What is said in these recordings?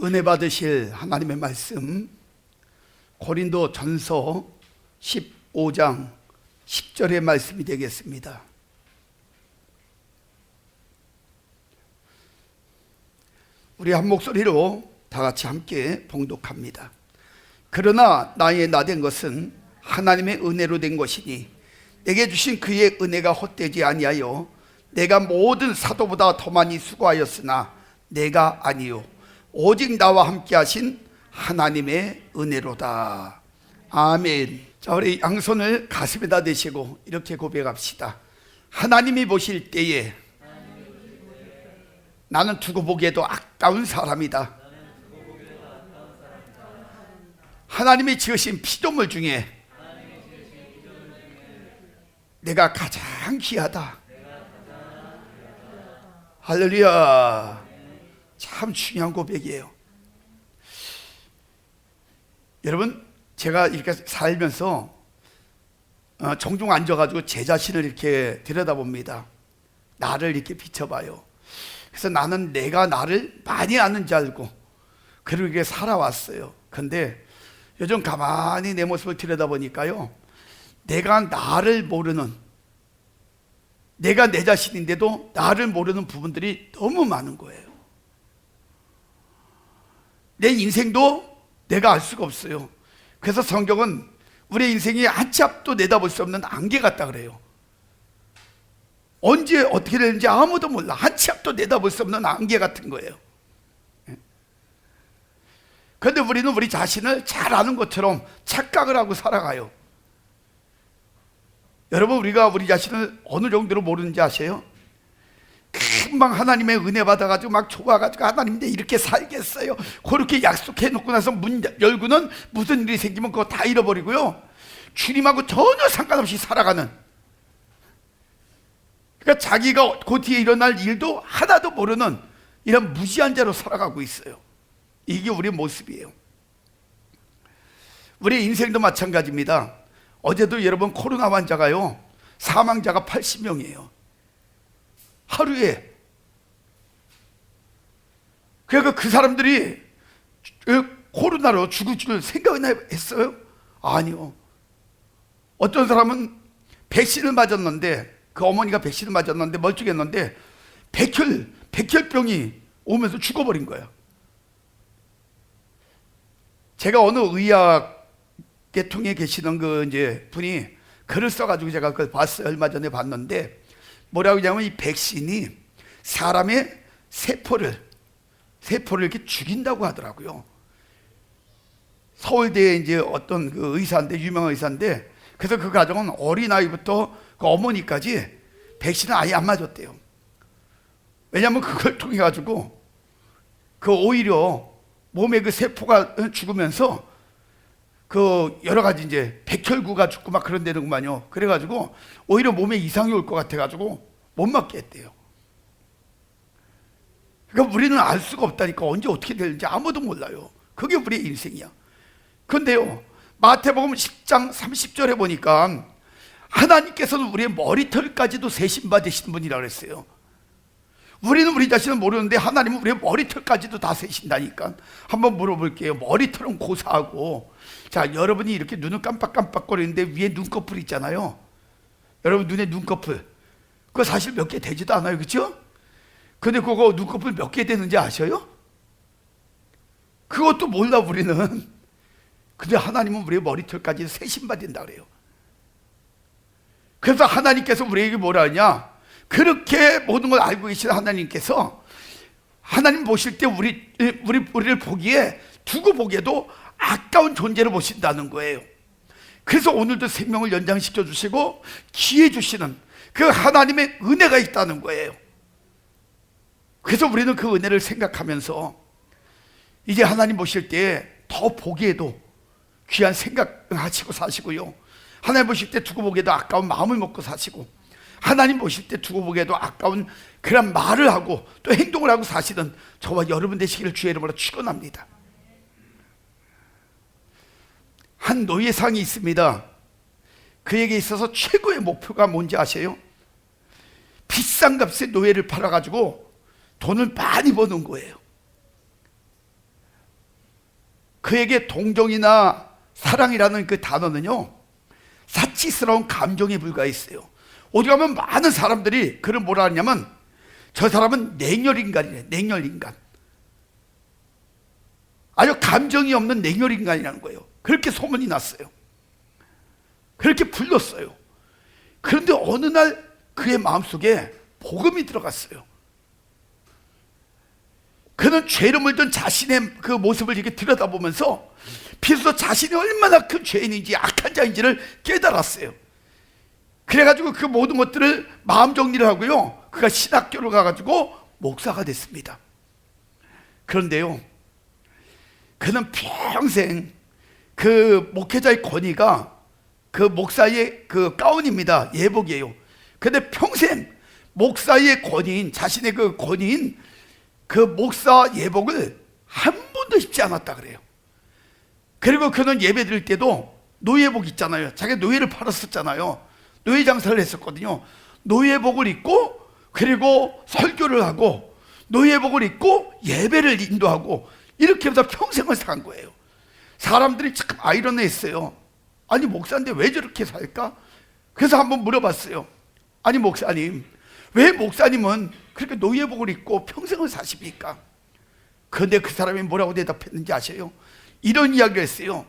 은혜 받으실 하나님의 말씀, 고린도 전서 15장 10절의 말씀이 되겠습니다. 우리 한 목소리로 다 같이 함께 봉독합니다. 그러나 나의 나된 것은 하나님의 은혜로 된 것이니 내게 주신 그의 은혜가 헛되지 아니하여 내가 모든 사도보다 더 많이 수고하였으나 내가 아니요 오직 나와 함께 하신 하나님의 은혜로다. 아멘. 자, 우리 양손을 가슴에다 대시고 이렇게 고백합시다. 하나님이 보실 때에 나는 두고 보기에도 아까운 사람이다. 하나님이 지으신 피조물 중에 내가 가장 귀하다. 할렐루야. 참 중요한 고백이에요. 여러분, 제가 이렇게 살면서 종종 앉아가지고 제 자신을 이렇게 들여다봅니다. 나를 이렇게 비춰봐요. 그래서 나는 내가 나를 많이 아는 줄 알고 그렇게 살아왔어요. 근데 요즘 가만히 내 모습을 들여다보니까요, 내가 나를 모르는, 내가 내 자신인데도 나를 모르는 부분들이 너무 많은 거예요. 내 인생도 내가 알 수가 없어요. 그래서 성경은 우리 인생이 한 치 앞도 내다볼 수 없는 안개 같다 그래요. 언제 어떻게 되는지 아무도 몰라. 한 치 앞도 내다볼 수 없는 안개 같은 거예요. 그런데 우리는 우리 자신을 잘 아는 것처럼 착각을 하고 살아가요. 여러분, 우리가 우리 자신을 어느 정도로 모르는지 아세요? 금방 하나님의 은혜 받아가지고 막 좋아가지고 하나님인데 이렇게 살겠어요, 그렇게 약속해 놓고 나서 문 열고는 무슨 일이 생기면 그거 다 잃어버리고요, 주님하고 전혀 상관없이 살아가는, 그러니까 자기가 그 뒤에 일어날 일도 하나도 모르는 이런 무지한 자로 살아가고 있어요. 이게 우리의 모습이에요. 우리 인생도 마찬가지입니다. 어제도 여러분 코로나 환자가요, 사망자가 80명이에요 하루에. 그러니까 그 사람들이 코로나로 죽을 줄 생각이나 했어요? 아니요. 어떤 사람은 백신을 맞았는데, 그 어머니가 백신을 맞았는데 멀쩡했는데 백혈병이 오면서 죽어버린 거예요. 제가 어느 의학 계통에 계시던 그 이제 분이 글을 써가지고 제가 그걸 봤어요. 얼마 전에 봤는데 뭐라고 하냐면, 이 백신이 사람의 세포를 이렇게 죽인다고 하더라고요. 서울대에 이제 어떤 그 의사인데, 유명한 의사인데, 그래서 그 가정은 어린아이부터 그 어머니까지 백신을 아예 안 맞았대요. 왜냐하면 그걸 통해 가지고 그 오히려 몸에 그 세포가 죽으면서 그 여러 가지 이제 백혈구가 죽고 막 그런 데는구만요. 그래가지고 오히려 몸에 이상이 올 것 같아가지고 못 맞게 했대요. 그러니까 우리는 알 수가 없다니까. 언제 어떻게 될지 아무도 몰라요. 그게 우리의 인생이야. 그런데요, 마태복음 10장 30절에 보니까 하나님께서는 우리의 머리털까지도 세심받으시는 분이라고 그랬어요. 우리는 우리 자신을 모르는데 하나님은 우리의 머리털까지도 다 세신다니까. 한번 물어볼게요. 머리털은 고사하고, 자, 여러분이 이렇게 눈을 깜빡깜빡거리는데 위에 눈꺼풀 있잖아요. 여러분 눈에 눈꺼풀, 그거 사실 몇 개 되지도 않아요, 그렇죠? 근데 그거 눈꺼풀 몇 개 되는지 아셔요? 그것도 몰라 우리는. 근데 하나님은 우리의 머리털까지 세심받는다 그래요. 그래서 하나님께서 우리에게 뭐라 하냐, 그렇게 모든 걸 알고 계신 하나님께서, 하나님 보실 때 우리를 보기에, 두고 보기에도 아까운 존재로 보신다는 거예요. 그래서 오늘도 생명을 연장시켜 주시고 기회 주시는 그 하나님의 은혜가 있다는 거예요. 그래서 우리는 그 은혜를 생각하면서 이제 하나님 보실 때 더 보기에도 귀한 생각하시고 사시고요, 하나님 보실 때 두고 보기에도 아까운 마음을 먹고 사시고, 하나님 보실 때 두고 보기에도 아까운 그런 말을 하고 또 행동을 하고 사시는 저와 여러분 되시기를 주의 이름으로 축원합니다. 한 노예상이 있습니다. 그에게 있어서 최고의 목표가 뭔지 아세요? 비싼 값에 노예를 팔아가지고 돈을 많이 버는 거예요. 그에게 동정이나 사랑이라는 그 단어는요, 사치스러운 감정에 불과했어요. 어디 가면 많은 사람들이 그를 뭐라 하냐면, 저 사람은 냉혈인간이래. 냉혈인간. 아주 감정이 없는 냉혈인간이라는 거예요. 그렇게 소문이 났어요. 그렇게 불렀어요. 그런데 어느 날 그의 마음속에 복음이 들어갔어요. 그는 죄를 물던 자신의 그 모습을 이렇게 들여다보면서 비로소 자신이 얼마나 큰 죄인인지 악한 자인지를 깨달았어요. 그래가지고 그 모든 것들을 마음 정리를 하고요, 그가 신학교를 가가지고 목사가 됐습니다. 그런데요, 그는 평생 그 목회자의 권위가 그 목사의 그 가운입니다. 예복이에요. 근데 평생 목사의 권위인, 자신의 그 권위인 그 목사 예복을 한 번도 입지 않았다 그래요. 그리고 그는 예배 드릴 때도 노예복 있잖아요. 자기가 노예를 팔았었잖아요. 노예 장사를 했었거든요. 노예복을 입고, 그리고 설교를 하고, 노예복을 입고 예배를 인도하고, 이렇게 해서 평생을 산 거예요. 사람들이 참 아이러니했어요. 아니 목사인데 왜 저렇게 살까? 그래서 한번 물어봤어요. 아니 목사님, 왜 목사님은 그렇게 노예복을 입고 평생을 사십니까? 그런데 그 사람이 뭐라고 대답했는지 아세요? 이런 이야기를 했어요.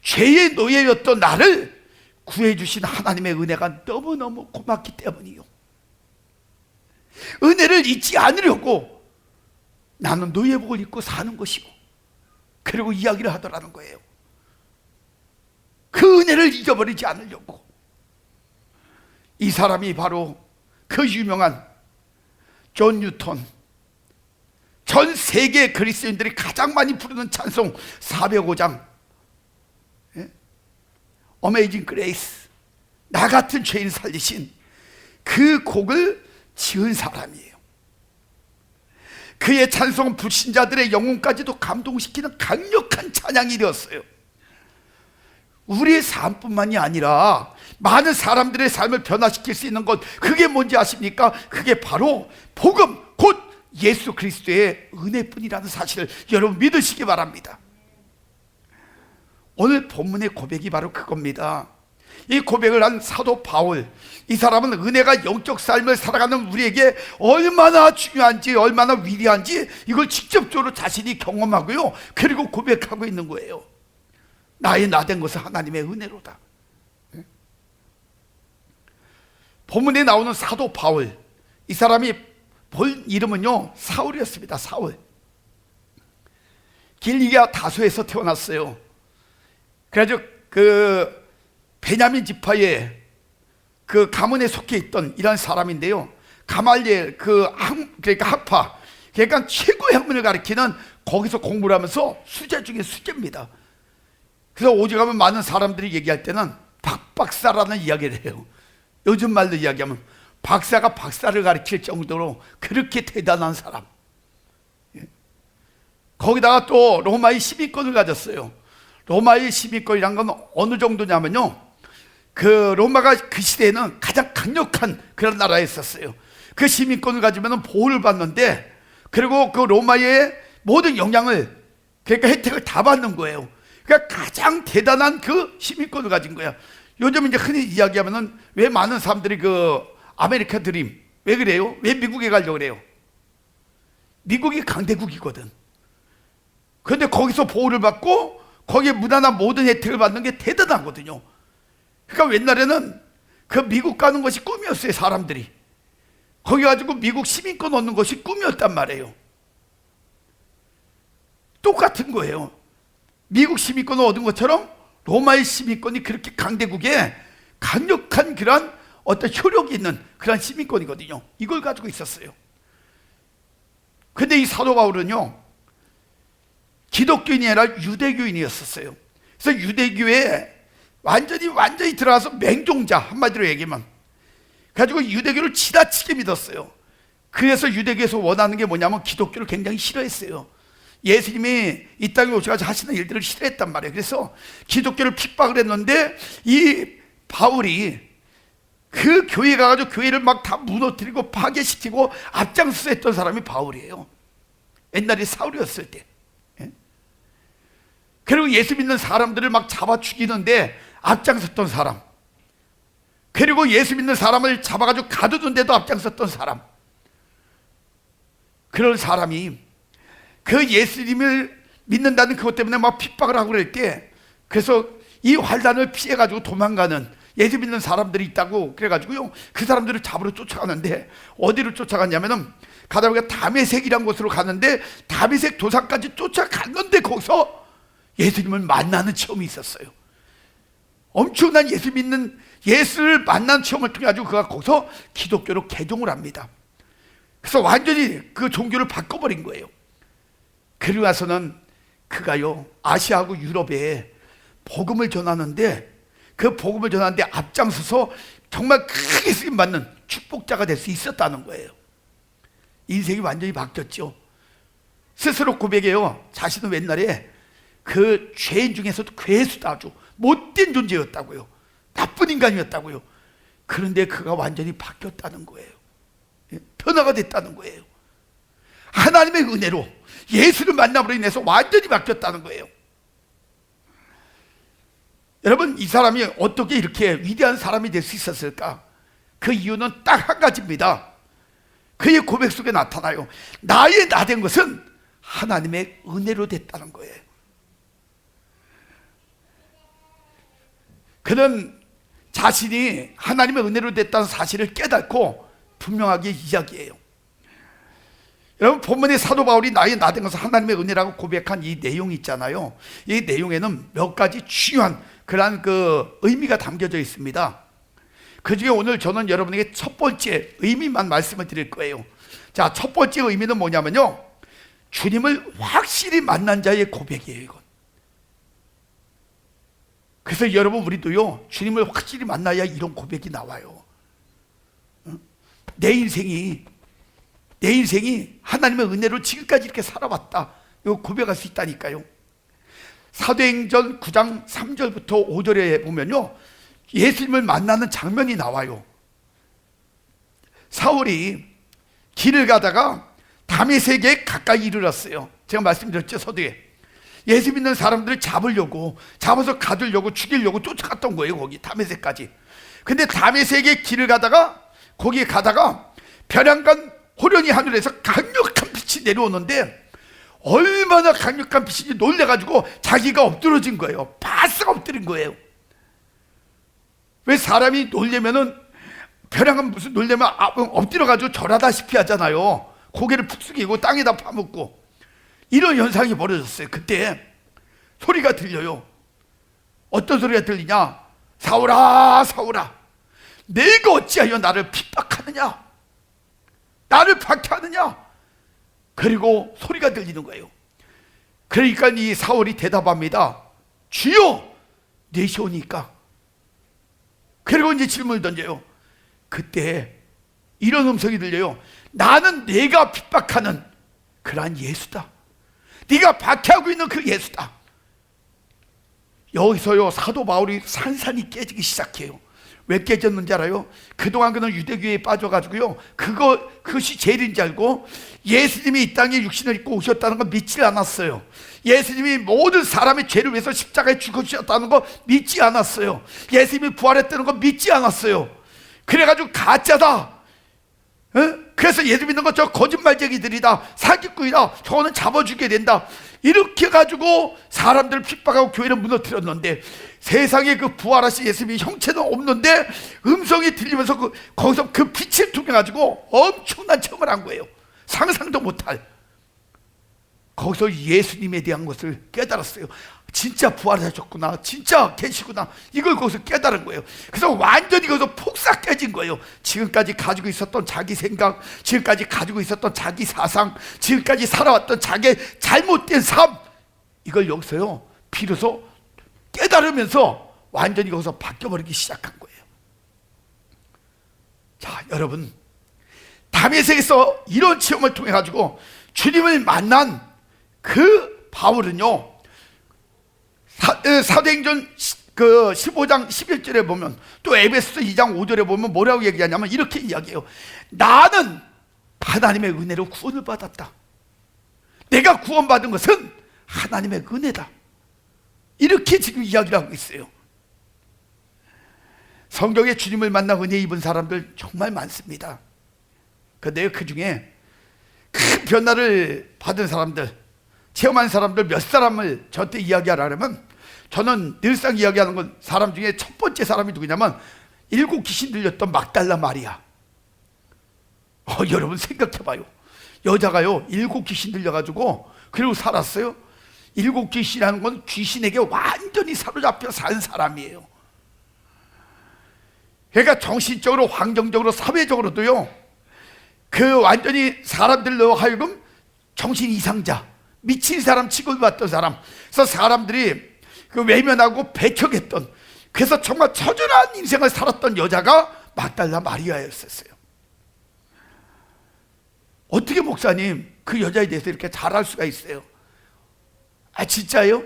죄의 노예였던 나를 구해주신 하나님의 은혜가 너무너무 고맙기 때문이요, 은혜를 잊지 않으려고 나는 노예복을 입고 사는 것이고, 그리고 이야기를 하더라는 거예요. 그 은혜를 잊어버리지 않으려고. 이 사람이 바로 그 유명한 존 뉴턴, 전 세계 그리스도인들이 가장 많이 부르는 찬송 405장 어메이징 그레이스, 나 같은 죄인을 살리신 그 곡을 지은 사람이에요. 그의 찬송은 불신자들의 영혼까지도 감동시키는 강력한 찬양이 되었어요. 우리의 삶뿐만이 아니라 많은 사람들의 삶을 변화시킬 수 있는 것, 그게 뭔지 아십니까? 그게 바로 복음, 곧 예수 그리스도의 은혜뿐이라는 사실을 여러분 믿으시기 바랍니다. 오늘 본문의 고백이 바로 그겁니다. 이 고백을 한 사도 바울, 이 사람은 은혜가 영적 삶을 살아가는 우리에게 얼마나 중요한지, 얼마나 위대한지 이걸 직접적으로 자신이 경험하고요, 그리고 고백하고 있는 거예요. 나의 나된 것은 하나님의 은혜로다. 본문에 나오는 사도 바울, 이 사람이 본 이름은요 사울이었습니다. 사울. 길리기아 다소에서 태어났어요. 그래가지고 그 베냐민 지파의 그 가문에 속해 있던 이런 사람인데요, 가말리엘 그러니까 학파, 그러니까 최고의 학문을 가리키는, 거기서 공부를 하면서 수재 중에 수재입니다. 그래서 오직 가면 많은 사람들이 얘기할 때는 박박사라는 이야기를 해요. 요즘 말로 이야기하면 박사가 박사를 가리킬 정도로 그렇게 대단한 사람. 거기다가 또 로마의 시민권을 가졌어요. 로마의 시민권이란 건 어느 정도냐면요, 그 로마가 그 시대에는 가장 강력한 그런 나라였었어요. 그 시민권을 가지면 보호를 받는데, 그리고 그 로마의 모든 영향을, 그러니까 혜택을 다 받는 거예요. 그러니까 가장 대단한 그 시민권을 가진 거야. 요즘 이제 흔히 이야기하면은 왜 많은 사람들이 그 아메리카 드림, 왜 그래요? 왜 미국에 가려고 그래요? 미국이 강대국이거든. 그런데 거기서 보호를 받고 거기에 무난한 모든 혜택을 받는 게 대단하거든요. 그러니까 옛날에는 그 미국 가는 것이 꿈이었어요. 사람들이 거기 가지고 미국 시민권 얻는 것이 꿈이었단 말이에요. 똑같은 거예요. 미국 시민권을 얻은 것처럼 로마의 시민권이 그렇게 강대국에 강력한 그런 어떤 효력이 있는 그런 시민권이거든요. 이걸 가지고 있었어요. 근데 이 사도 바울은요, 기독교인이 아니라 유대교인이었었어요. 그래서 유대교에 완전히 들어가서 맹종자, 한마디로 얘기하면, 가지고 유대교를 지나치게 믿었어요. 그래서 유대교에서 원하는 게 뭐냐면 기독교를 굉장히 싫어했어요. 예수님이 이 땅에 오셔서 하시는 일들을 싫어했단 말이에요. 그래서 기독교를 핍박을 했는데, 이 바울이 그 교회에 가가지고 교회를 막 다 무너뜨리고 파괴시키고 앞장서서 했던 사람이 바울이에요. 옛날에 사울이었을 때. 그리고 예수 믿는 사람들을 막 잡아 죽이는데 앞장섰던 사람, 그리고 예수 믿는 사람을 잡아가지고 가두는데도 앞장섰던 사람, 그런 사람이 그 예수님을 믿는다는 그것 때문에 막 핍박을 하고 그럴 때, 그래서 이 환난을 피해가지고 도망가는 예수 믿는 사람들이 있다고 그래가지고요, 그 사람들을 잡으러 쫓아가는데, 어디로 쫓아갔냐면은 가다 보니까 다메섹이라는 곳으로 갔는데, 다메섹 도상까지 쫓아갔는데 거기서 예수님을 만나는 체험이 있었어요. 엄청난 예수 믿는, 예수를 만난 체험을 통해 가지고 그가 거기서 기독교로 개종을 합니다. 그래서 완전히 그 종교를 바꿔버린 거예요. 그리고 나서는 그가요, 아시아하고 유럽에 복음을 전하는데, 그 복음을 전하는데 앞장서서 정말 크게 쓰임받는 축복자가 될 수 있었다는 거예요. 인생이 완전히 바뀌었죠. 스스로 고백해요. 자신은 옛날에 그 죄인 중에서도 괴수다, 아주 못된 존재였다고요. 나쁜 인간이었다고요. 그런데 그가 완전히 바뀌었다는 거예요. 변화가 됐다는 거예요. 하나님의 은혜로 예수를 만남으로 인해서 완전히 바뀌었다는 거예요. 여러분, 이 사람이 어떻게 이렇게 위대한 사람이 될 수 있었을까? 그 이유는 딱 한 가지입니다. 그의 고백 속에 나타나요. 나의 나 된 것은 하나님의 은혜로 됐다는 거예요. 그는 자신이 하나님의 은혜로 됐다는 사실을 깨닫고 분명하게 이야기해요. 여러분, 본문의 사도 바울이 나의 나 된 것은 하나님의 은혜라고 고백한 이 내용이 있잖아요. 이 내용에는 몇 가지 중요한 그러한 그 의미가 담겨져 있습니다. 그 중에 오늘 저는 여러분에게 첫 번째 의미만 말씀을 드릴 거예요. 자, 첫 번째 의미는 뭐냐면요, 주님을 확실히 만난 자의 고백이에요, 이건. 그래서 여러분, 우리도요, 주님을 확실히 만나야 이런 고백이 나와요. 내 인생이 하나님의 은혜로 지금까지 이렇게 살아왔다, 이거 고백할 수 있다니까요. 사도행전 9장 3절부터 5절에 보면요, 예수님을 만나는 장면이 나와요. 사울이 길을 가다가 다메섹에 가까이 이르렀어요. 제가 말씀드렸죠, 서두에. 예수 믿는 사람들을 잡아서 가두려고, 죽이려고 쫓아갔던 거예요, 거기 다메섹까지. 근데 다메섹의 길을 가다가, 거기에 가다가 벼랑간 호련히 하늘에서 강력한 빛이 내려오는데, 얼마나 강력한 빛인지 놀래가지고 자기가 엎드러진 거예요. 바싹 엎드린 거예요. 왜 사람이 놀래면은, 벼랑은 무슨 놀래면 엎드려가지고 절하다시피 하잖아요. 고개를 푹 숙이고 땅에다 파묻고. 이런 현상이 벌어졌어요. 그때 소리가 들려요. 어떤 소리가 들리냐? 사울아, 사울아, 내가 어찌하여 나를 핍박하느냐? 나를 박해하느냐? 그리고 소리가 들리는 거예요. 그러니까 이 사울이 대답합니다. 주여, 내시오니까. 그리고 이제 질문을 던져요. 그때 이런 음성이 들려요. 나는 내가 핍박하는 그러한 예수다. 네가 박해하고 있는 그 예수다. 여기서요, 사도 바울이 산산이 깨지기 시작해요. 왜 깨졌는지 알아요? 그동안 그는 유대교에 빠져가지고요, 그것이 제일인 줄 알고 예수님이 이 땅에 육신을 입고 오셨다는 거 믿지 않았어요. 예수님이 모든 사람의 죄를 위해서 십자가에 죽으셨다는 거 믿지 않았어요. 예수님이 부활했다는 거 믿지 않았어요. 그래가지고 가짜다, 그래서 예수 믿는 거 저 거짓말쟁이들이다, 사기꾼이다, 저거는 잡아주게 된다, 이렇게 가지고 사람들을 핍박하고 교회를 무너뜨렸는데, 세상에 그 부활하신 예수님이 형체는 없는데 음성이 들리면서 거기서 그 빛을 통해 가지고 엄청난 체험을 한 거예요. 상상도 못할. 거기서 예수님에 대한 것을 깨달았어요. 진짜 부활하셨구나, 진짜 계시구나, 이걸 거기서 깨달은 거예요. 그래서 완전히 거기서 폭삭 깨진 거예요. 지금까지 가지고 있었던 자기 생각, 지금까지 가지고 있었던 자기 사상, 지금까지 살아왔던 자기 잘못된 삶, 이걸 여기서요 비로소 깨달으면서 완전히 거기서 바뀌어버리기 시작한 거예요. 자, 여러분, 다메섹에서 이런 체험을 통해 가지고 주님을 만난 그 바울은요, 사도행전 15장 11절에 보면, 또 에베소서 2장 5절에 보면 뭐라고 얘기하냐면 이렇게 이야기해요. 나는 하나님의 은혜로 구원을 받았다. 내가 구원받은 것은 하나님의 은혜다. 이렇게 지금 이야기를 하고 있어요. 성경에 주님을 만나 은혜 입은 사람들 정말 많습니다. 그런데 그 중에 큰 변화를 받은 사람들, 체험한 사람들 몇 사람을 저한테 이야기하라면, 저는 늘상 이야기하는 건 사람 중에 첫 번째 사람이 누구냐면 7 귀신 들렸던 막달라 마리아. 여러분 생각해봐요. 여자가요 7 귀신 들려가지고 그리고 살았어요. 7 귀신이라는 건 귀신에게 완전히 사로잡혀 산 사람이에요. 그러니까 정신적으로, 환경적으로, 사회적으로도요, 그 완전히 사람들로 하여금 정신 이상자, 미친 사람 취급받던 사람, 그래서 사람들이 그 외면하고 배척했던, 그래서 정말 처절한 인생을 살았던 여자가 막달라 마리아였었어요. 어떻게 목사님 그 여자에 대해서 이렇게 잘할 수가 있어요? 아, 진짜요?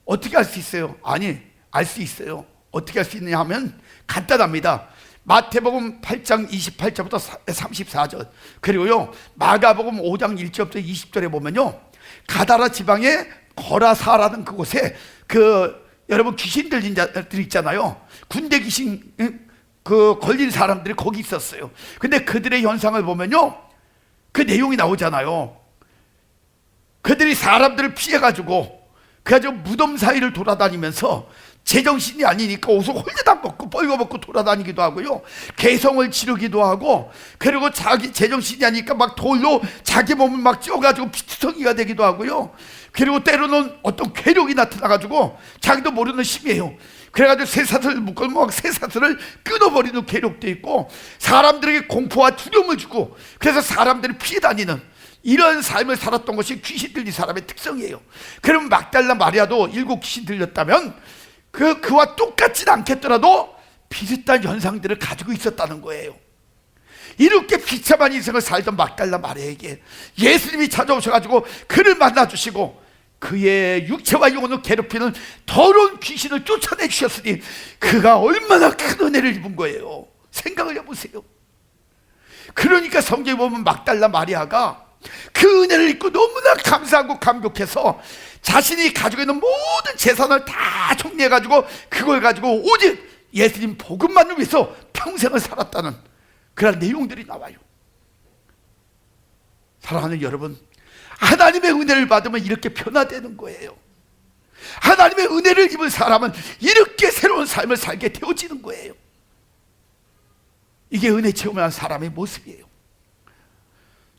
어떻게 알 수 있어요? 아니, 알 수 있어요. 어떻게 할 수 있느냐 하면 간단합니다. 마태복음 8장 28절부터 34절, 그리고요 마가복음 5장 1절부터 20절에 보면요, 가다라 지방의 거라사라는 그곳에 여러분 귀신 들린 자들 있잖아요. 군대 귀신 그 걸린 사람들이 거기 있었어요. 근데 그들의 현상을 보면요, 그 내용이 나오잖아요. 그들이 사람들을 피해가지고 그래가지고 무덤 사이를 돌아다니면서 제정신이 아니니까 옷을 홀레당 벗고 뻘거벗고 돌아다니기도 하고요, 개성을 지르기도 하고, 그리고 자기 제정신이 아니니까 막 돌로 자기 몸을 막 찧어가지고 피투성이가 되기도 하고요, 그리고 때로는 어떤 괴력이 나타나가지고 자기도 모르는 심이에요. 그래가지고 쇠사슬을 묶고 막 쇠사슬을 끊어버리는 괴력도 있고, 사람들에게 공포와 두려움을 주고, 그래서 사람들이 피해 다니는 이런 삶을 살았던 것이 귀신 들린 사람의 특성이에요. 그럼 막달라 마리아도 7 귀신 들렸다면 그와 똑같진 않겠더라도 비슷한 현상들을 가지고 있었다는 거예요. 이렇게 비참한 인생을 살던 막달라 마리아에게 예수님이 찾아오셔가지고 그를 만나주시고 그의 육체와 영혼을 괴롭히는 더러운 귀신을 쫓아내 주셨으니 그가 얼마나 큰 은혜를 입은 거예요. 생각을 해보세요. 그러니까 성경에 보면 막달라 마리아가 그 은혜를 입고 너무나 감사하고 감격해서 자신이 가지고 있는 모든 재산을 다 정리해가지고 그걸 가지고 오직 예수님 복음만을 위해서 평생을 살았다는 그런 내용들이 나와요. 사랑하는 여러분, 하나님의 은혜를 받으면 이렇게 변화되는 거예요. 하나님의 은혜를 입은 사람은 이렇게 새로운 삶을 살게 되어지는 거예요. 이게 은혜 체험을 한 사람의 모습이에요.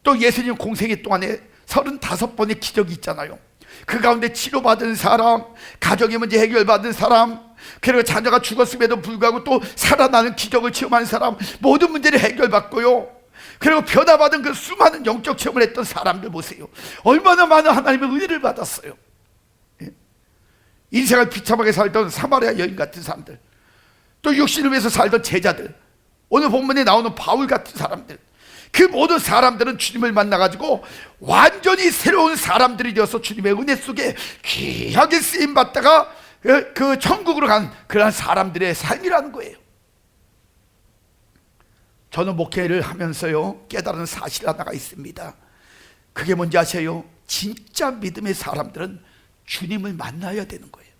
또 예수님 공생애 동안에 35번의 기적이 있잖아요. 그 가운데 치료받은 사람, 가정의 문제 해결받은 사람, 그리고 자녀가 죽었음에도 불구하고 또 살아나는 기적을 체험한 사람, 모든 문제를 해결받고요, 그리고 변화받은 그 수많은 영적 체험을 했던 사람들 보세요. 얼마나 많은 하나님의 은혜를 받았어요. 인생을 비참하게 살던 사마리아 여인 같은 사람들, 또 육신을 위해서 살던 제자들, 오늘 본문에 나오는 바울 같은 사람들, 그 모든 사람들은 주님을 만나가지고 완전히 새로운 사람들이 되어서 주님의 은혜 속에 귀하게 쓰임받다가 그 천국으로 간 그러한 사람들의 삶이라는 거예요. 저는 목회를 하면서요 깨달은 사실 하나가 있습니다. 그게 뭔지 아세요? 진짜 믿음의 사람들은 주님을 만나야 되는 거예요.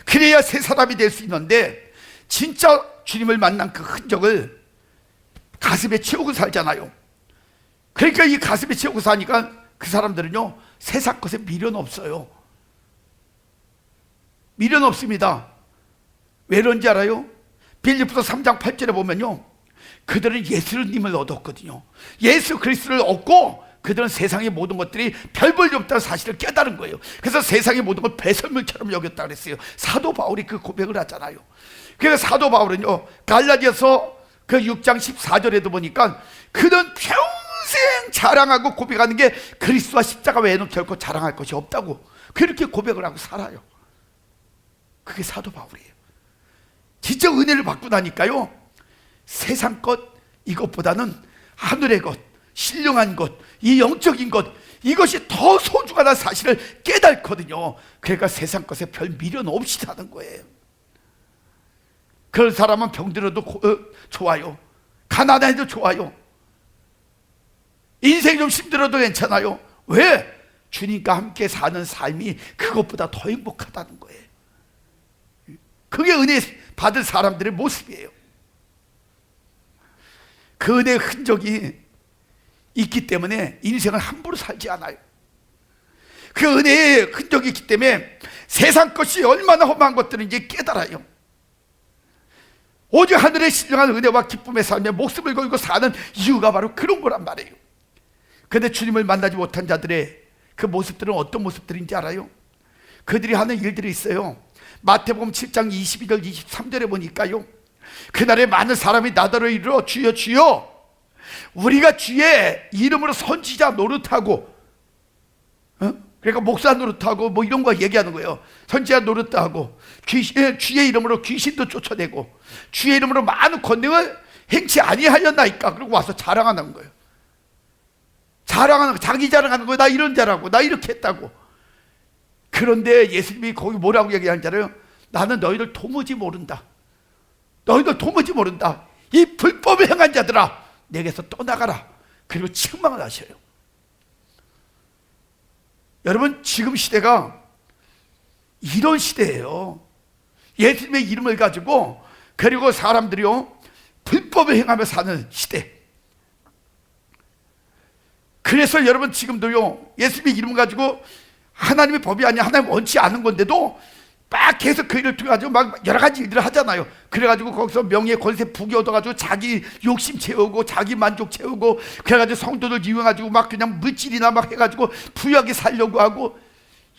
그래야 새 사람이 될 수 있는데, 진짜 주님을 만난 그 흔적을 가슴에 채우고 살잖아요. 그러니까 이 가슴에 채우고 사니까 그 사람들은요 세상 것에 미련 없어요. 미련 없습니다. 왜 그런지 알아요? 빌립보서 3장 8절에 보면요, 그들은 예수님을 얻었거든요. 예수 그리스도를 얻고 그들은 세상의 모든 것들이 별 볼일 없다는 사실을 깨달은 거예요. 그래서 세상의 모든 걸 배설물처럼 여겼다 그랬어요. 사도 바울이 그 고백을 하잖아요. 그래서 사도 바울은요 갈라디아서 그 6장 14절에도 보니까 그는 평생 자랑하고 고백하는 게 그리스도와 십자가 외에는 결코 자랑할 것이 없다고 그렇게 고백을 하고 살아요. 그게 사도 바울이에요. 진짜 은혜를 받고 나니까요 세상 것 이것보다는 하늘의 것, 신령한 것, 이 영적인 것, 이것이 더 소중하다는 사실을 깨닫거든요. 그러니까 세상 것에 별 미련 없이 사는 거예요. 그런 사람은 병들어도 좋아요. 가난해도 좋아요. 인생이 좀 힘들어도 괜찮아요. 왜? 주님과 함께 사는 삶이 그것보다 더 행복하다는 거예요. 그게 은혜 받은 사람들의 모습이에요. 그 은혜의 흔적이 있기 때문에 인생을 함부로 살지 않아요. 그 은혜의 흔적이 있기 때문에 세상 것이 얼마나 험한 것들인지 깨달아요. 오직 하늘의 신령한 은혜와 기쁨의 삶에 목숨을 걸고 사는 이유가 바로 그런 거란 말이에요. 그런데 주님을 만나지 못한 자들의 그 모습들은 어떤 모습들인지 알아요? 그들이 하는 일들이 있어요. 마태복음 7장 22절 23절에 보니까요, 그날에 많은 사람이 나더러 이르러 주여 주여 우리가 주의 이름으로 선지자 노릇하고, 그러니까 목사 노릇하고 뭐 이런 거 얘기하는 거예요. 선지자 노릇하고 주의 이름으로 귀신도 쫓아내고 주의 이름으로 많은 권능을 행치 아니하였나이까. 그리고 와서 자랑하는 거예요. 자랑하는 거, 자기 자랑하는 거예요. 나 이런 자라고, 나 이렇게 했다고. 그런데 예수님이 거기 뭐라고 얘기하는 줄 알아요? 나는 너희들 도무지 모른다. 너희들 도무지 모른다. 이 불법을 행한 자들아, 내게서 떠나가라. 그리고 책망을 하셔요. 여러분, 지금 시대가 이런 시대예요. 예수님의 이름을 가지고 그리고 사람들이요 불법을 행하며 사는 시대. 그래서 여러분 지금도요 예수님의 이름 가지고 하나님의 법이 아니라 하나님 원치 않은 건데도 막 계속 그 일을 통해 가지고 막 여러 가지 일들을 하잖아요. 그래가지고 거기서 명예 권세 부귀 얻어가지고 자기 욕심 채우고 자기 만족 채우고 그래가지고 성도들 이용해가지고 막 그냥 물질이나 막 해가지고 부유하게 살려고 하고,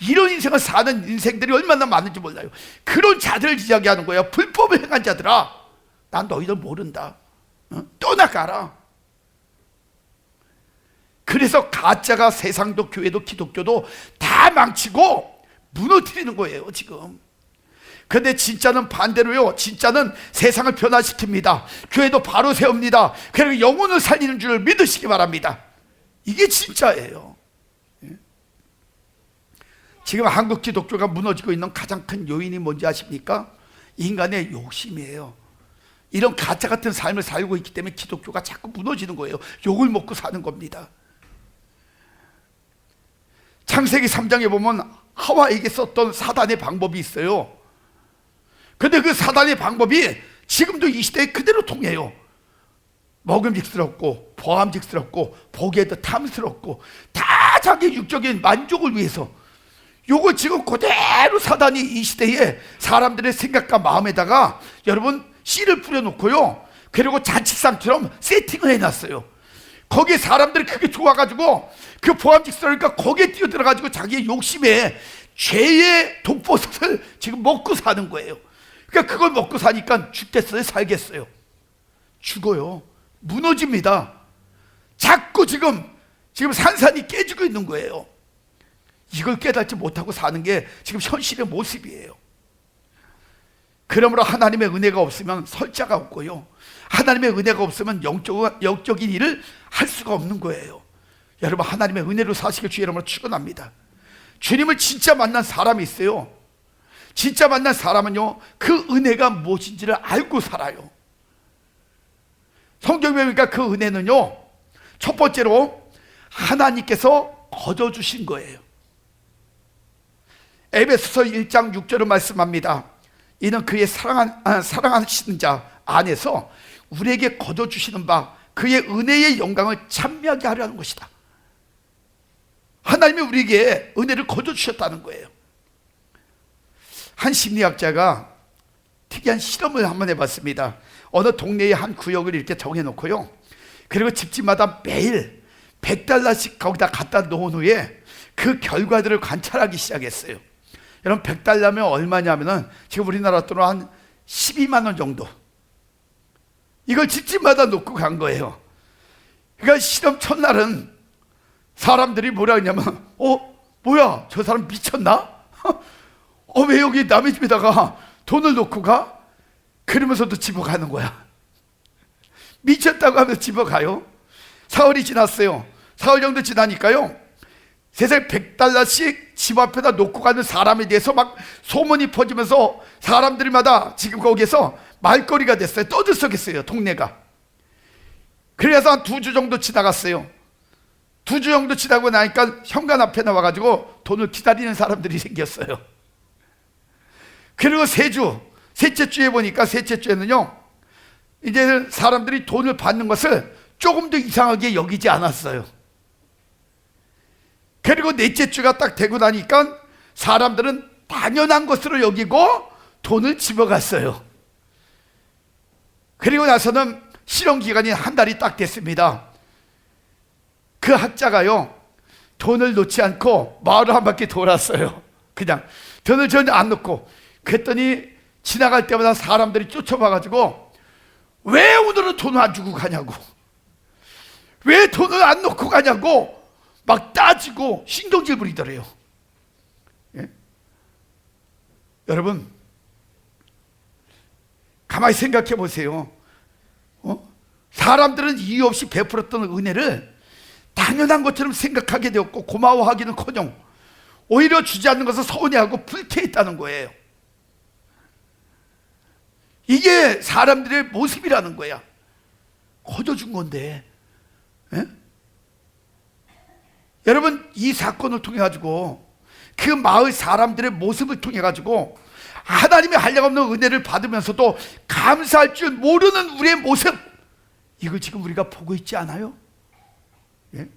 이런 인생을 사는 인생들이 얼마나 많은지 몰라요. 그런 자들을 이야기하는 거예요. 불법을 행한 자들아, 난 너희들 모른다. 떠나가라. 그래서 가짜가 세상도 교회도 기독교도 다 망치고 무너뜨리는 거예요 지금. 그런데 진짜는 반대로요, 진짜는 세상을 변화시킵니다. 교회도 바로 세웁니다. 그리고 영혼을 살리는 줄 믿으시기 바랍니다. 이게 진짜예요. 지금 한국 기독교가 무너지고 있는 가장 큰 요인이 뭔지 아십니까? 인간의 욕심이에요. 이런 가짜 같은 삶을 살고 있기 때문에 기독교가 자꾸 무너지는 거예요. 욕을 먹고 사는 겁니다. 창세기 3장에 보면 하와에게 썼던 사단의 방법이 있어요. 근데 그 사단의 방법이 지금도 이 시대에 그대로 통해요. 먹음직스럽고 보암직스럽고 보기에도 탐스럽고 다 자기 육적인 만족을 위해서, 요거 지금 그대로 사단이 이 시대에 사람들의 생각과 마음에다가 여러분 씨를 뿌려놓고요, 그리고 자취상처럼 세팅을 해놨어요. 거기에 사람들이 그게 좋아가지고 그 보암직스러우니까 거기에 뛰어들어가지고 자기의 욕심에 죄의 독버섯을 지금 먹고 사는 거예요. 그러니까 그걸 먹고 사니까 죽겠어요 살겠어요? 죽어요. 무너집니다. 자꾸 지금 산산이 깨지고 있는 거예요. 이걸 깨닫지 못하고 사는 게 지금 현실의 모습이에요. 그러므로 하나님의 은혜가 없으면 설 자가 없고요, 하나님의 은혜가 없으면 영적인 일을 할 수가 없는 거예요. 여러분, 하나님의 은혜로 사시길 주의 이름으로 축원합니다. 주님을 진짜 만난 사람이 있어요. 진짜 만난 사람은요 그 은혜가 무엇인지를 알고 살아요. 성경에 보니까 그 은혜는요, 첫 번째로 하나님께서 거둬주신 거예요. 에베소서 1장 6절을 말씀합니다. 이는 그의 사랑하시는 자 안에서 우리에게 거둬주시는 바 그의 은혜의 영광을 찬미하게 하려는 것이다. 하나님이 우리에게 은혜를 거둬주셨다는 거예요. 한 심리학자가 특이한 실험을 한번 해봤습니다. 어느 동네의 한 구역을 이렇게 정해놓고요, 그리고 집집마다 매일 $100씩 거기다 갖다 놓은 후에 그 결과들을 관찰하기 시작했어요. 여러분, $100면 얼마냐면은 지금 우리나라 돈으로 한 12만 원 정도. 이걸 집집마다 놓고 간 거예요. 그러니까 실험 첫날은 사람들이 뭐라 했냐면, 뭐야, 저 사람 미쳤나? 왜 여기 남의 집에다가 돈을 놓고 가? 그러면서도 집어가는 거야. 미쳤다고 하면서 집어가요. 사흘이 지났어요. 사흘 정도 지나니까요, 세상에 $100씩 집 앞에다 놓고 가는 사람에 대해서 막 소문이 퍼지면서 사람들마다 지금 거기에서 말거리가 됐어요. 떠들썩했어요 동네가. 그래서 한 2주 정도 지나갔어요. 2주 정도 지나고 나니까 현관 앞에 나와가지고 돈을 기다리는 사람들이 생겼어요. 그리고 셋째 주에 보니까, 셋째 주에는요, 이제 사람들이 돈을 받는 것을 조금 더 이상하게 여기지 않았어요. 그리고 넷째 주가 딱 되고 나니까 사람들은 당연한 것으로 여기고 돈을 집어갔어요. 그리고 나서는 실험 기간이 한 달이 딱 됐습니다. 그 학자가요, 돈을 놓지 않고 마을을 한 바퀴 돌았어요. 그냥 돈을 전혀 안 놓고. 그랬더니 지나갈 때마다 사람들이 쫓아와가지고, 왜 오늘은 돈을 안 주고 가냐고, 왜 돈을 안 놓고 가냐고 막 따지고 신경질 부리더래요. 예? 여러분, 가만히 생각해 보세요. 사람들은 이유 없이 베풀었던 은혜를 당연한 것처럼 생각하게 되었고, 고마워하기는커녕 오히려 주지 않는 것을 서운해하고 불쾌했다는 거예요. 이게 사람들의 모습이라는 거야. 거저 준 건데. 예? 여러분, 이 사건을 통해 가지고, 그 마을 사람들의 모습을 통해 가지고 하나님의 한량없는 은혜를 받으면서도 감사할 줄 모르는 우리의 모습, 이걸 지금 우리가 보고 있지 않아요? 예?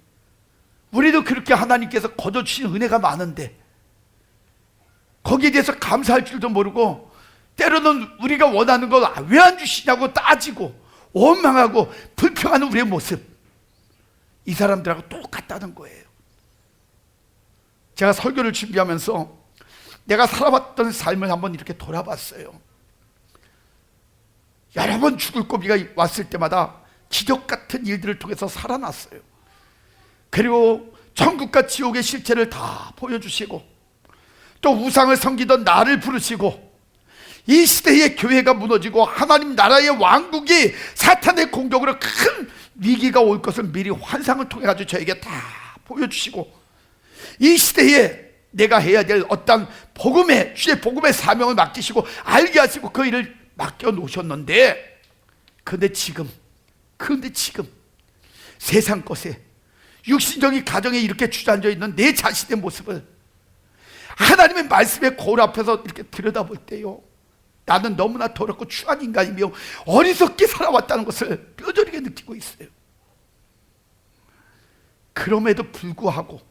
우리도 그렇게 하나님께서 거저 주신 은혜가 많은데 거기에 대해서 감사할 줄도 모르고, 때로는 우리가 원하는 걸 왜 안 주시냐고 따지고 원망하고 불평하는 우리의 모습, 이 사람들하고 똑같다는 거예요. 제가 설교를 준비하면서 내가 살아왔던 삶을 한번 이렇게 돌아봤어요. 여러 번 죽을 고비가 왔을 때마다 기적 같은 일들을 통해서 살아났어요. 그리고 천국과 지옥의 실체를 다 보여주시고, 또 우상을 섬기던 나를 부르시고, 이 시대의 교회가 무너지고 하나님 나라의 왕국이 사탄의 공격으로 큰 위기가 올 것을 미리 환상을 통해 가지고 저에게 다 보여주시고, 이 시대에 내가 해야 될 어떤 복음의, 주의 복음의 사명을 맡기시고 알게 하시고 그 일을 맡겨 놓으셨는데, 그런데 지금 세상 것에, 육신적인 가정에 이렇게 주저앉아 있는 내 자신의 모습을 하나님의 말씀의 거울 앞에서 이렇게 들여다볼 때요, 나는 너무나 더럽고 추한 인간이며 어리석게 살아왔다는 것을 뼈저리게 느끼고 있어요. 그럼에도 불구하고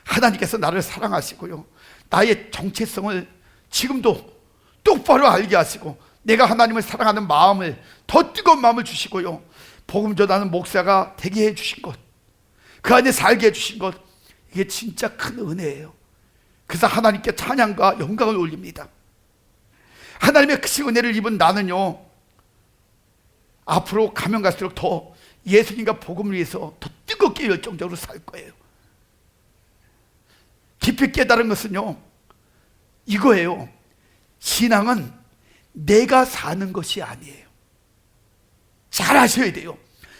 하나님께서 나를 사랑하시고요, 나의 정체성을 지금도 똑바로 알게 하시고, 내가 하나님을 사랑하는 마음을, 더 뜨거운 마음을 주시고요, 복음 전하는 목사가 되게 해주신 것, 그 안에 살게 해주신 것, 이게 진짜 큰 은혜예요. 그래서 하나님께 찬양과 영광을 올립니다. 하나님의 크신 은혜를 입은 나는요, 앞으로 가면 갈수록 더 예수님과 복음을 위해서 더 뜨겁게 열정적으로 살 거예요. 깊이 깨달은 것은요, 이거예요. 신앙은 내가 사는 것이 아니에요. 잘 아셔야 돼요.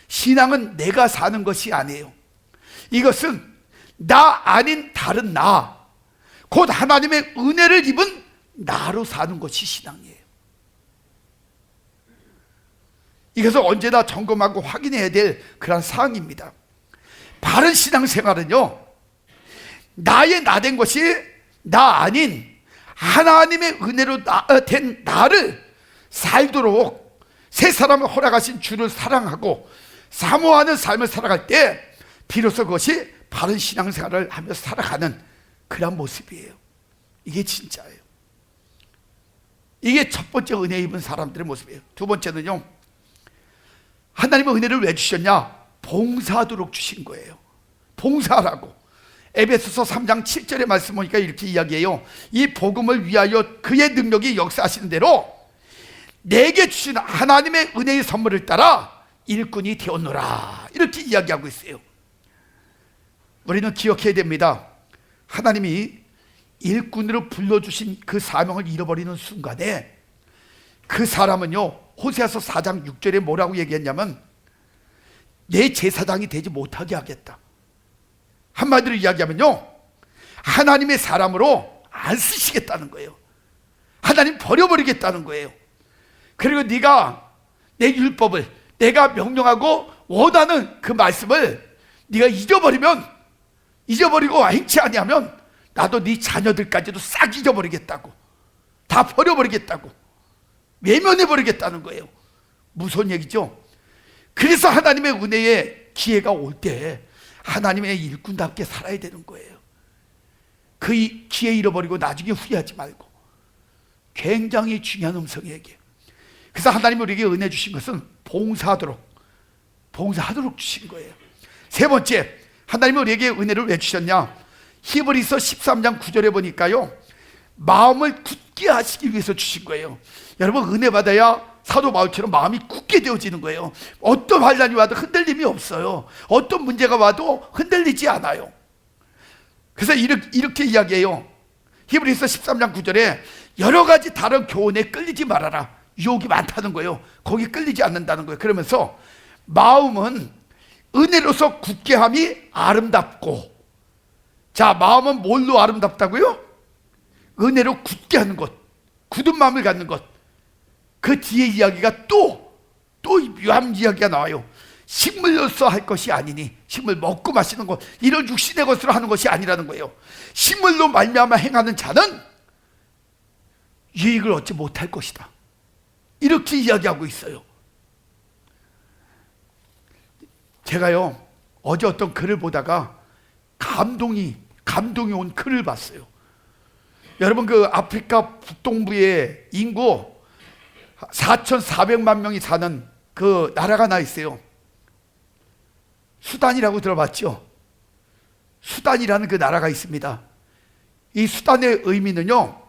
신앙은 내가 사는 것이 아니에요. 이것은 나 아닌 다른 나, 곧 하나님의 은혜를 입은 나로 사는 것이 신앙이에요. 이것을 언제나 점검하고 확인해야 될 그런 사항입니다. 바른 신앙생활은요, 나의 나 된 것이 나 아닌 하나님의 은혜로 된 나를 살도록 새 사람을 허락하신 주를 사랑하고 사모하는 삶을 살아갈 때 비로소 그것이 바른 신앙생활을 하며 살아가는 그런 모습이에요. 이게 진짜예요. 이게 첫 번째 은혜 입은 사람들의 모습이에요. 두 번째는요, 하나님의 은혜를 왜 주셨냐? 봉사하도록 주신 거예요. 봉사하라고. 에베소서 3장 7절의 말씀 보니까 이렇게 이야기해요. 이 복음을 위하여 그의 능력이 역사하시는 대로 내게 주신 하나님의 은혜의 선물을 따라 일꾼이 되었노라, 이렇게 이야기하고 있어요. 우리는 기억해야 됩니다. 하나님이 일꾼으로 불러주신 그 사명을 잃어버리는 순간에 그 사람은요, 호세아서 4장 6절에 뭐라고 얘기했냐면, 내 제사장이 되지 못하게 하겠다. 한마디로 이야기하면요, 하나님의 사람으로 안 쓰시겠다는 거예요. 하나님 버려버리겠다는 거예요. 그리고 네가 내 율법을, 내가 명령하고 원하는 그 말씀을 네가 잊어버리고 행치 아니하면 나도 네 자녀들까지도 싹 잊어버리겠다고, 다 버려버리겠다고, 외면해버리겠다는 거예요. 무서운 얘기죠. 그래서 하나님의 은혜의 기회가 올 때 하나님의 일꾼답게 살아야 되는 거예요. 그 기회 잃어버리고 나중에 후회하지 말고. 굉장히 중요한 음성이에요. 그래서 하나님이 우리에게 은혜 주신 것은 봉사하도록 주신 거예요. 세 번째, 하나님이 우리에게 은혜를 왜 주셨냐? 히브리서 13장 9절에 보니까요, 마음을 굳게 하시기 위해서 주신 거예요. 여러분, 은혜 받아야 사도 바울처럼 마음이 굳게 되어지는 거예요. 어떤 환난이 와도 흔들림이 없어요. 어떤 문제가 와도 흔들리지 않아요. 그래서 이렇게 이야기해요. 히브리서 13장 9절에 여러 가지 다른 교훈에 끌리지 말아라. 유혹이 많다는 거예요. 거기 끌리지 않는다는 거예요. 그러면서 마음은 은혜로서 굳게함이 아름답고, 자, 마음은 뭘로 아름답다고요? 은혜로 굳게 하는 것, 굳은 마음을 갖는 것. 그 뒤에 이야기가 또 묘한 이야기가 나와요. 식물로서 할 것이 아니니, 식물 먹고 마시는 것, 이런 육신의 것으로 하는 것이 아니라는 거예요. 식물로 말미암아 행하는 자는 유익을 얻지 못할 것이다. 이렇게 이야기하고 있어요. 제가요, 어제 어떤 글을 보다가 감동이 온 글을 봤어요. 여러분, 그 아프리카 북동부의 인구 4,400만 명이 사는 그 나라가 하나 있어요. 수단이라고 들어봤죠? 수단이라는 그 나라가 있습니다. 이 수단의 의미는요,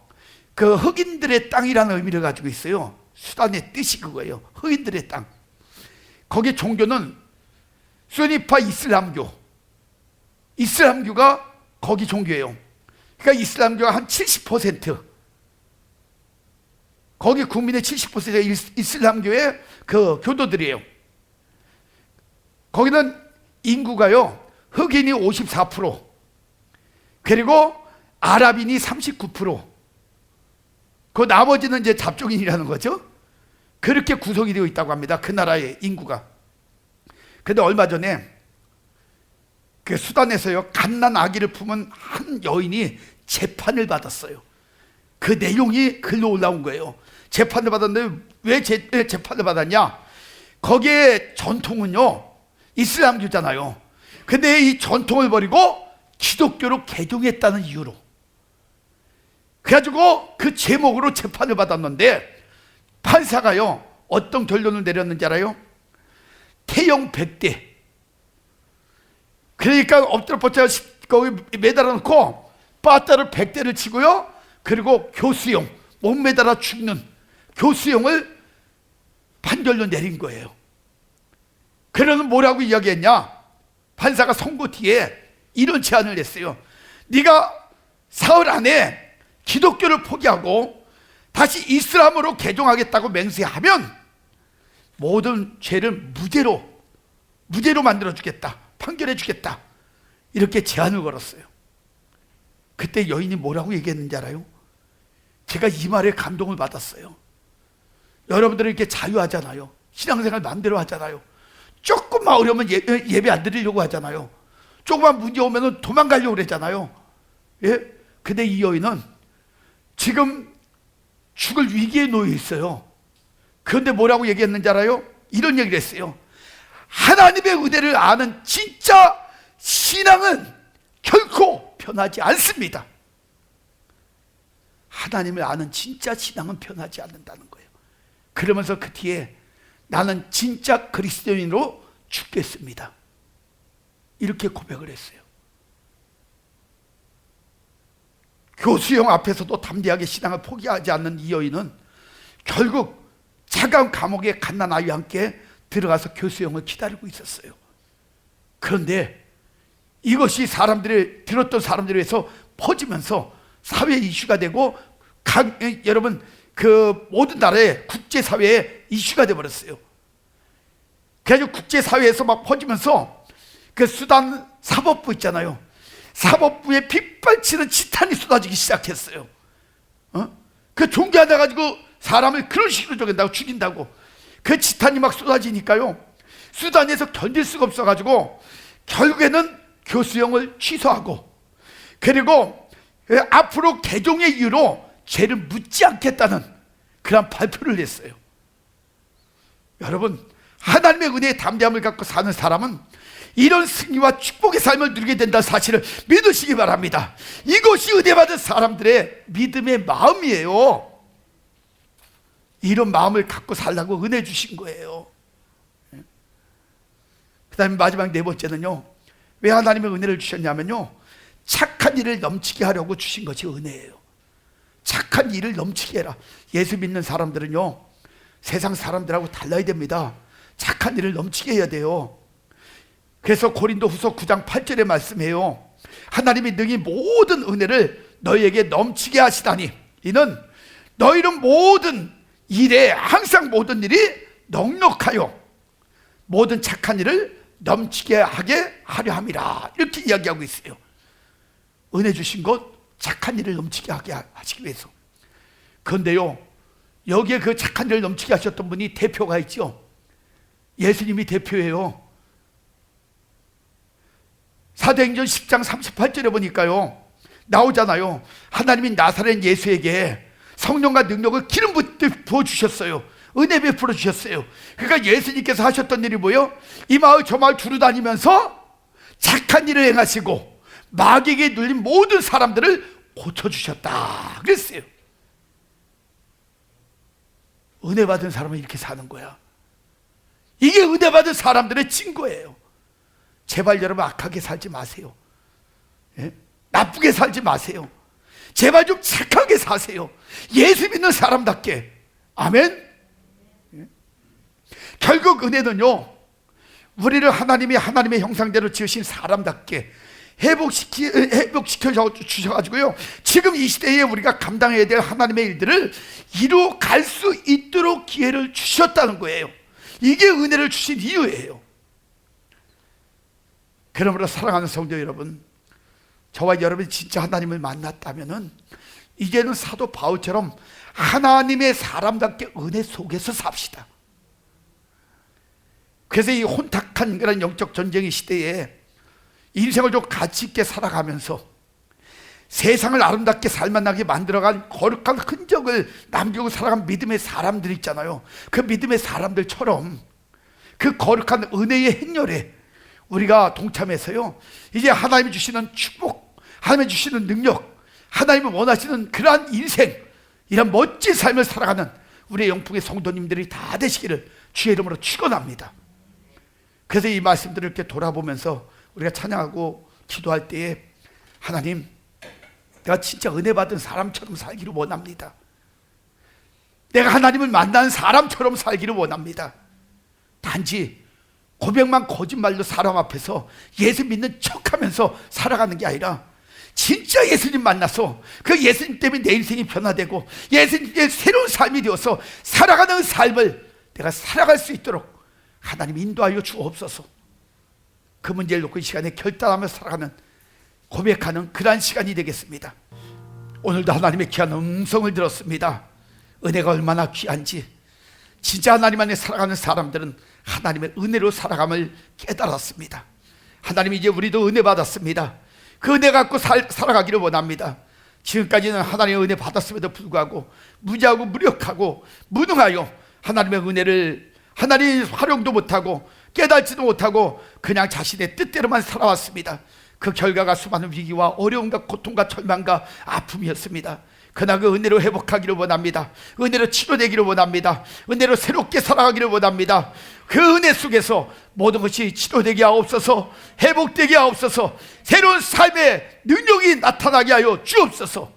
그 흑인들의 땅이라는 의미를 가지고 있어요. 수단의 뜻이 그거예요. 흑인들의 땅. 거기 종교는 수니파 이슬람교가 거기 종교예요. 그러니까 이슬람교가 한 70%, 거기 국민의 70%가 이슬람교의 그 교도들이에요. 거기는 인구가요, 흑인이 54%, 그리고 아랍인이 39%, 그 나머지는 이제 잡종인이라는 거죠. 그렇게 구성이 되어 있다고 합니다. 그 나라의 인구가. 근데 얼마 전에 그 수단에서요, 갓난 아기를 품은 한 여인이 재판을 받았어요. 그 내용이 글로 올라온 거예요. 재판을 받았는데 왜 재판을 받았냐? 거기에 전통은요, 이슬람교잖아요. 근데 이 전통을 버리고 기독교로 개종했다는 이유로, 그래가지고 그 제목으로 재판을 받았는데 판사가요, 어떤 결론을 내렸는지 알아요? 태형 100대. 그러니까 엎드려 뻗쳐 거기 매달아 놓고 빠따를 100대를 치고요, 그리고 교수형, 못 매달아 죽는 교수형을 판결로 내린 거예요. 그러면 뭐라고 이야기했냐? 판사가 선고 뒤에 이런 제안을 했어요. 네가 사흘 안에 기독교를 포기하고 다시 이슬람으로 개종하겠다고 맹세하면 모든 죄를 무죄로 만들어주겠다, 판결해주겠다, 이렇게 제안을 걸었어요. 그때 여인이 뭐라고 얘기했는지 알아요? 제가 이 말에 감동을 받았어요. 여러분들은 이렇게 자유하잖아요. 신앙생활 마음대로 하잖아요. 조금만 어려우면 예배 안 드리려고 하잖아요. 조금만 문제 오면 도망가려고 그러잖아요. 예? 근데 이 여인은 지금 죽을 위기에 놓여 있어요. 그런데 뭐라고 얘기했는지 알아요? 이런 얘기를 했어요. 하나님의 은혜를 아는 진짜 신앙은 결코 변하지 않습니다. 하나님을 아는 진짜 신앙은 변하지 않는다는 거예요. 그러면서 그 뒤에 나는 진짜 그리스도인으로 죽겠습니다, 이렇게 고백을 했어요. 교수형 앞에서도 담대하게 신앙을 포기하지 않는 이 여인은 결국 차가운 감옥에 갓난 아이와 함께 들어가서 교수형을 기다리고 있었어요. 그런데 이것이 들었던 사람들에 의해서 퍼지면서 사회 이슈가 되고 여러분, 그 모든 나라의 국제사회에 이슈가 되어버렸어요. 그래서 국제사회에서 막 퍼지면서 그 수단 사법부 있잖아요. 사법부에 빗발치는 지탄이 쏟아지기 시작했어요. 그 종교하다 가지고 사람을 그런 식으로 죽인다고 그 지탄이 막 쏟아지니까요, 수단에서 견딜 수가 없어가지고 결국에는 교수형을 취소하고, 그리고 앞으로 개종의 이유로 죄를 묻지 않겠다는 그런 발표를 했어요. 여러분, 하나님의 은혜의 담대함을 갖고 사는 사람은 이런 승리와 축복의 삶을 누리게 된다는 사실을 믿으시기 바랍니다. 이것이 은혜 받은 사람들의 믿음의 마음이에요. 이런 마음을 갖고 살라고 은혜 주신 거예요. 그 다음에 마지막 네 번째는요, 왜 하나님의 은혜를 주셨냐면요, 착한 일을 넘치게 하려고 주신 것이 은혜예요. 착한 일을 넘치게 해라. 예수 믿는 사람들은요, 세상 사람들하고 달라야 됩니다. 착한 일을 넘치게 해야 돼요. 그래서 고린도후서 9장 8절의 말씀이에요. 하나님이 능히 모든 은혜를 너희에게 넘치게 하시다니, 이는 너희는 모든 일에 항상 모든 일이 넉넉하여 모든 착한 일을 넘치게 하게 하려 함이라, 이렇게 이야기하고 있어요. 은혜 주신 것, 착한 일을 넘치게 하게 하시기 위해서. 그런데요, 여기에 그 착한 일을 넘치게 하셨던 분이 대표가 있죠. 예수님이 대표예요. 사도행전 10장 38절에 보니까요, 나오잖아요. 하나님이 나사렛 예수에게 성령과 능력을 기름 부어주셨어요. 은혜 베풀어 주셨어요. 그러니까 예수님께서 하셨던 일이 뭐예요? 이 마을 저 마을 두루 다니면서 착한 일을 행하시고 마귀에게 눌린 모든 사람들을 고쳐주셨다 그랬어요. 은혜 받은 사람은 이렇게 사는 거야. 이게 은혜 받은 사람들의 증거예요. 제발 여러분 악하게 살지 마세요. 예? 나쁘게 살지 마세요. 제발 좀 착하게 사세요. 예수 믿는 사람답게. 아멘. 예? 결국 은혜는요, 우리를 하나님이 하나님의 형상대로 지으신 사람답게 회복시켜 주셔가지고요, 지금 이 시대에 우리가 감당해야 될 하나님의 일들을 이루어 갈 수 있도록 기회를 주셨다는 거예요. 이게 은혜를 주신 이유예요. 그러므로 사랑하는 성도 여러분, 저와 여러분이 진짜 하나님을 만났다면은 이제는 사도 바울처럼 하나님의 사람답게 은혜 속에서 삽시다. 그래서 이 혼탁한 그런 영적 전쟁의 시대에 인생을 좀 가치 있게 살아가면서 세상을 아름답게 살만하게 만들어간 거룩한 흔적을 남기고 살아간 믿음의 사람들 있잖아요. 그 믿음의 사람들처럼 그 거룩한 은혜의 행렬에 우리가 동참해서요, 이제 하나님이 주시는 축복, 하나님이 주시는 능력, 하나님이 원하시는 그러한 인생, 이런 멋진 삶을 살아가는 우리의 영풍의 성도님들이 다 되시기를 주의 이름으로 축원합니다. 그래서 이 말씀들을 이렇게 돌아보면서 우리가 찬양하고 기도할 때에, 하나님, 내가 진짜 은혜 받은 사람처럼 살기를 원합니다. 내가 하나님을 만난 사람처럼 살기를 원합니다. 단지 고백만 거짓말로 사람 앞에서 예수 믿는 척하면서 살아가는 게 아니라 진짜 예수님 만나서 그 예수님 때문에 내 인생이 변화되고 예수님의 새로운 삶이 되어서 살아가는 삶을 내가 살아갈 수 있도록 하나님 인도하여 주옵소서. 그 문제를 놓고 이 시간에 결단하며 살아가는, 고백하는 그러한 시간이 되겠습니다. 오늘도 하나님의 귀한 음성을 들었습니다. 은혜가 얼마나 귀한지, 진짜 하나님 안에 살아가는 사람들은 하나님의 은혜로 살아감을 깨달았습니다. 하나님, 이제 우리도 은혜 받았습니다. 그 은혜 갖고 살아가기를 원합니다. 지금까지는 하나님의 은혜 받았음에도 불구하고 무지하고 무력하고 무능하여 하나님의 은혜를 하나님 활용도 못하고 깨닫지도 못하고 그냥 자신의 뜻대로만 살아왔습니다. 그 결과가 수많은 위기와 어려움과 고통과 절망과 아픔이었습니다. 그러나 그 은혜로 회복하기를 원합니다. 은혜로 치료되기를 원합니다. 은혜로 새롭게 살아가기를 원합니다. 그 은혜 속에서 모든 것이 치료되게 하옵소서, 회복되게 하옵소서, 새로운 삶의 능력이 나타나게 하여 주옵소서.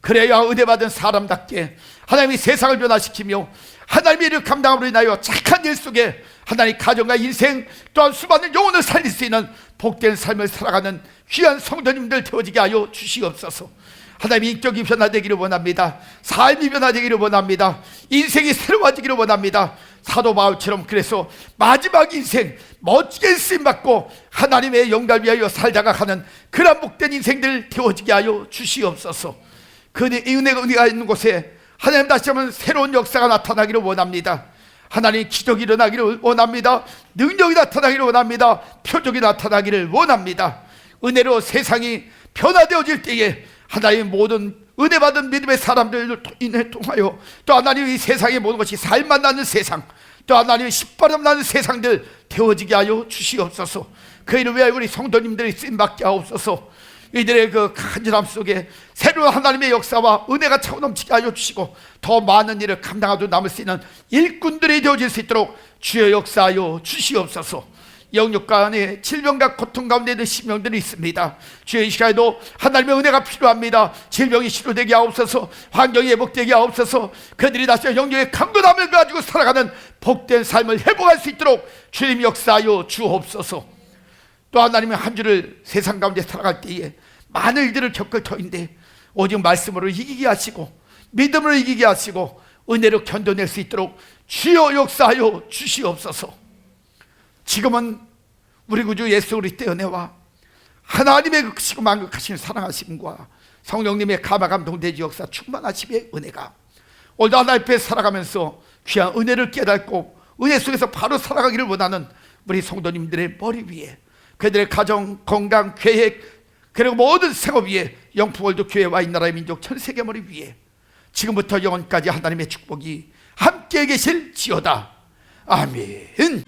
그래야 은혜 받은 사람답게 하나님이 세상을 변화시키며 하나님의 일을 감당함으로 인하여 착한 일 속에 하나님 가정과 인생 또한 수많은 영혼을 살릴 수 있는 복된 삶을 살아가는 귀한 성도님들 되어지게 하여 주시옵소서. 하나님의 인격이 변화되기를 원합니다. 삶이 변화되기를 원합니다. 인생이 새로워지기를 원합니다. 사도 바울처럼 그래서 마지막 인생 멋지게 쓰임받고 하나님의 영광을 위하여 살다가 가는 그런 복된 인생들 되어지게 하여 주시옵소서. 그 은혜가 있는 곳에 하나님 다시 한번 새로운 역사가 나타나기를 원합니다. 하나님 기적이 일어나기를 원합니다. 능력이 나타나기를 원합니다. 표적이 나타나기를 원합니다. 은혜로 세상이 변화되어질 때에 하나님 모든 은혜 받은 믿음의 사람들을 통하여 또 하나님 이 세상의 모든 것이 살만 나는 세상, 또 하나님의 신바람 나는 세상들 되어지게 하여 주시옵소서. 그 일을 위하여 우리 성도님들이 쓰임받게 하옵소서. 이들의 그 간절함 속에 새로운 하나님의 역사와 은혜가 차고 넘치게 하여 주시고 더 많은 일을 감당하도 남을 수 있는 일꾼들이 되어질 수 있도록 주여 역사하여 주시옵소서. 영육과 안에 질병과 고통 가운데 있는 심령들이 있습니다. 주여 이 시간에도 하나님의 은혜가 필요합니다. 질병이 치료되게 하옵소서. 환경이 회복되게 하옵소서. 그들이 다시 영적의 강건함을 가지고 살아가는 복된 삶을 회복할 수 있도록 주님 역사하여 주옵소서. 또 하나님의 한 주를 세상 가운데 살아갈 때에 많은 일들을 겪을 터인데 오직 말씀으로 이기게 하시고 믿음으로 이기게 하시고 은혜로 견뎌낼 수 있도록 주여 역사하여 주시옵소서. 지금은 우리 구주 예수 그리스도의 은혜와 하나님의 그 크시고 만극하신 사랑하심과 성령님의 감화감동 대지 역사 충만하심의 은혜가 오늘도 하나님 앞에 살아가면서 귀한 은혜를 깨닫고 은혜 속에서 바로 살아가기를 원하는 우리 성도님들의 머리 위에 그들의 가정, 건강, 계획 그리고 모든 생업 위에 영풍월드 교회와 이 나라의 민족 전 세계 머리 위에 지금부터 영원까지 하나님의 축복이 함께 계실지어다. 아멘.